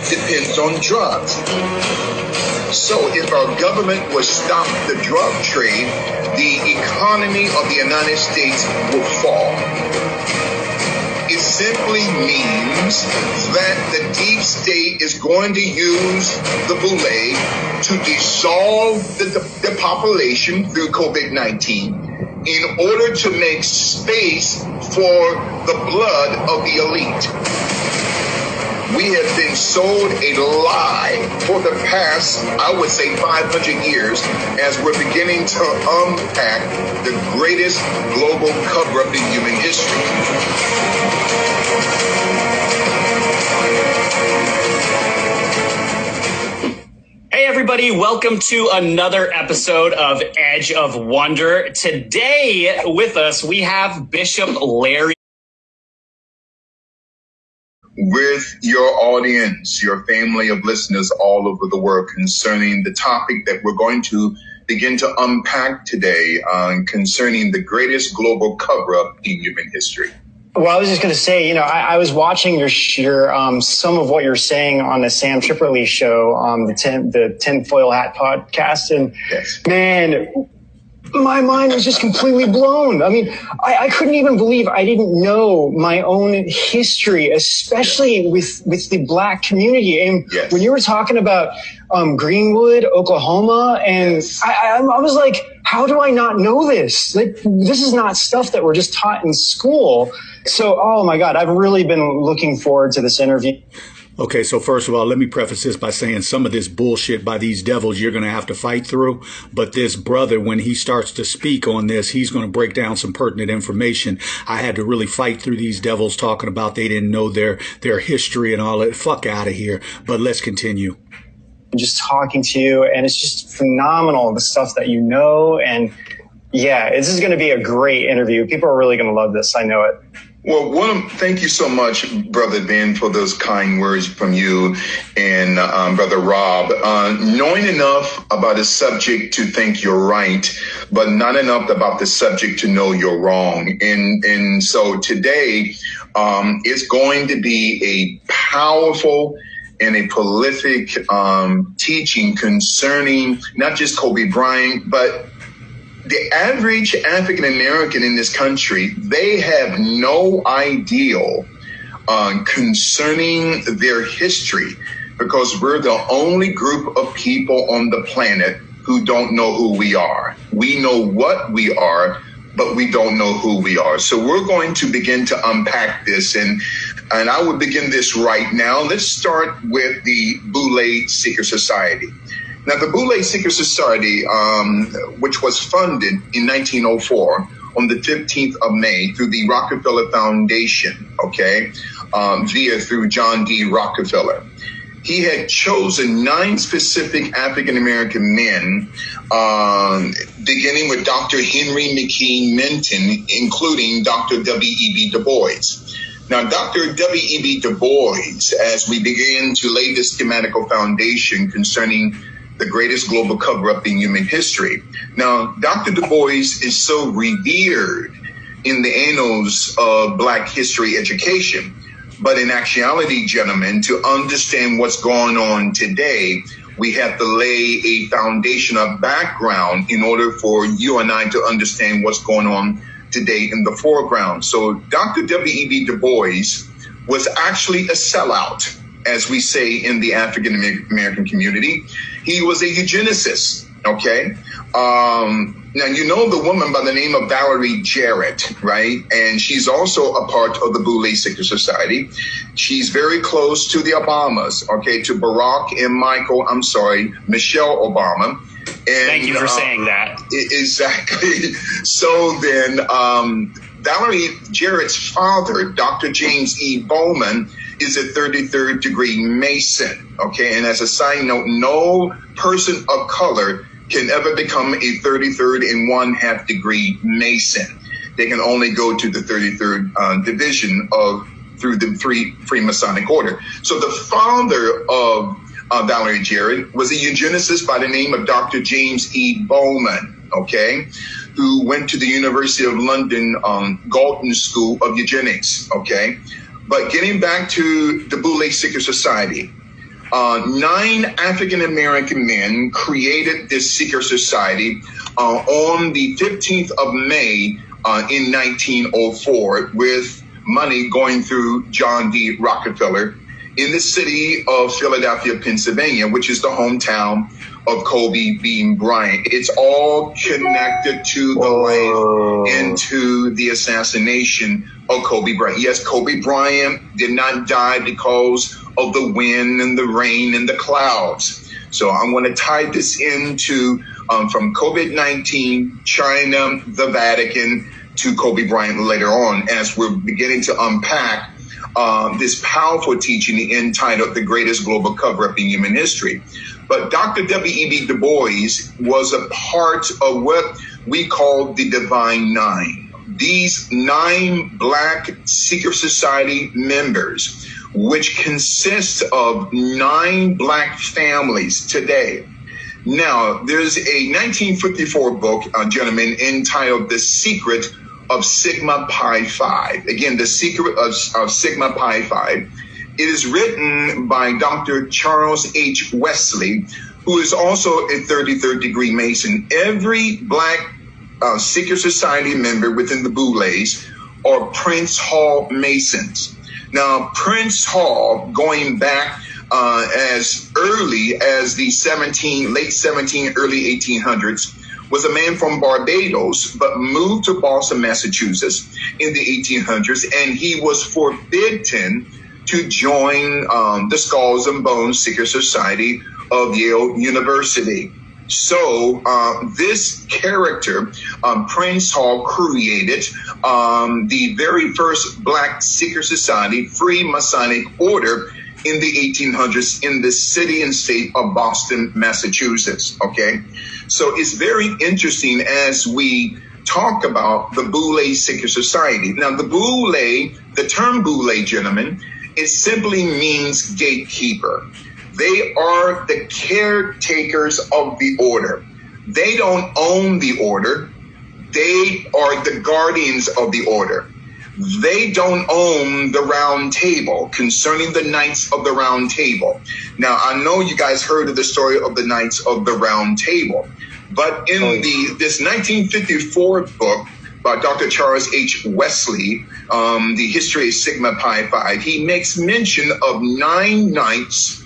depends on drugs. So if our government would stop the drug trade, the economy of the United States will fall. It simply means that the deep state is going to use the Boule to dissolve the population through COVID-19 in order to make space for the blood of the elite. We have been sold a lie for the past, I would say, 500 years as we're beginning to unpack the greatest global cover-up in human history. Hey everybody, welcome to another episode of Edge of Wonder. Today with us, we have Bishop Larry. With your audience, your family of listeners all over the world concerning the topic that we're going to begin to unpack today concerning the greatest global cover-up in human history. Well, I was just going to say, I was watching your some of what you're saying on the Sam Tripoli show, the Tinfoil Hat podcast, and yes. Man, my mind was just completely blown. I mean, I couldn't even believe I didn't know my own history, especially with the Black community. And yes. When you were talking about Greenwood, Oklahoma, and yes. I was like, how do I not know this? Like, this is not stuff that we're just taught in school. So, oh my God, I've really been looking forward to this interview. Okay, so first of all, let me preface this by saying some of this bullshit by these devils you're going to have to fight through. But this brother, when he starts to speak on this, he's going to break down some pertinent information. I had to really fight through these devils talking about they didn't know their history and all that. Fuck out of here. But let's continue. Just talking to you, and it's just phenomenal, the stuff that you know. And yeah, this is going to be a great interview. People are really going to love this. I know it. Well, thank you so much, Brother Ben, for those kind words from you and Brother Rob. Knowing enough about a subject to think you're right, but not enough about the subject to know you're wrong. And so today it's going to be a powerful and a prolific teaching concerning not just Kobe Bryant, but the average African American in this country. They have no idea concerning their history, because we're the only group of people on the planet who don't know who we are. We know what we are, but we don't know who we are. So we're going to begin to unpack this, and I will begin this right now. Let's start with the Boule Secret Society. Now, the Boule Secret Society, which was funded in 1904 on the 15th of May through the Rockefeller Foundation, through John D. Rockefeller. He had chosen 9 specific African-American men, beginning with Dr. Henry McKean Minton, including Dr. W.E.B. Du Bois. Now, Dr. W.E.B. Du Bois, as we begin to lay this schematical foundation concerning the greatest global cover-up in human history. Now, Dr. Du Bois is so revered in the annals of Black history education. But in actuality, gentlemen, to understand what's going on today, we have to lay a foundation of background in order for you and I to understand what's going on today in the foreground. So Dr. W.E.B. Du Bois was actually a sellout, as we say in the African American community. He was a eugenicist, okay? Now, you know the woman by the name of Valerie Jarrett, right? And she's also a part of the Boule Secret Society. She's very close to the Obamas, okay, to Barack and Michelle Obama. And, thank you for saying that. Exactly. So then Valerie Jarrett's father, Dr. James E. Bowman, is a 33rd degree Mason, okay? And as a side note, no person of color can ever become a 33rd and 1/2 degree Mason. They can only go to the 33rd division through the Freemasonic order. So the father of Valerie Jarrett was a eugenicist by the name of Dr. James E. Bowman, okay, who went to the University of London Galton School of Eugenics, okay? But getting back to the Boule Secret Society, 9 African-American men created this secret society on the 15th of May in 1904 with money going through John D. Rockefeller in the city of Philadelphia, Pennsylvania, which is the hometown of Kobe Bean Bryant. It's all connected to the life and to the assassination of Kobe Bryant. Yes, Kobe Bryant did not die because of the wind and the rain and the clouds. So I'm going to tie this into from COVID-19, China, the Vatican, to Kobe Bryant later on, as we're beginning to unpack this powerful teaching entitled The Greatest Global Cover-Up in Human History. But Dr. W.E.B. Du Bois was a part of what we call the Divine Nine. These 9 Black secret society members, which consist of 9 Black families today. Now, there's a 1954 book, gentlemen, entitled The Secret of Sigma Pi Phi. Again, The Secret of Sigma Pi Phi. It is written by Dr. Charles H. Wesley, who is also a 33rd degree Mason. Every Black secret society member within the Boules are Prince Hall Masons. Now, Prince Hall, going back as early as the late 17, early 1800s, was a man from Barbados, but moved to Boston, Massachusetts in the 1800s, and he was forbidden to join the Skulls and Bones Secret Society of Yale University. So this character, Prince Hall, created the very first Black secret society, Free Masonic Order, in the 1800s in the city and state of Boston, Massachusetts. Okay, so it's very interesting as we talk about the Boule Secret Society. Now, the term Boule, gentlemen, it simply means gatekeeper. They are the caretakers of the order. They don't own the order. They are the guardians of the order. They don't own the round table concerning the Knights of the Round Table. Now, I know you guys heard of the story of the Knights of the Round Table, but in this 1954 book by Dr. Charles H. Wesley, The History of Sigma Pi Phi, he makes mention of 9 knights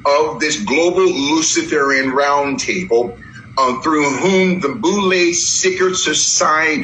of this global Luciferian round table through whom the Boule Secret Society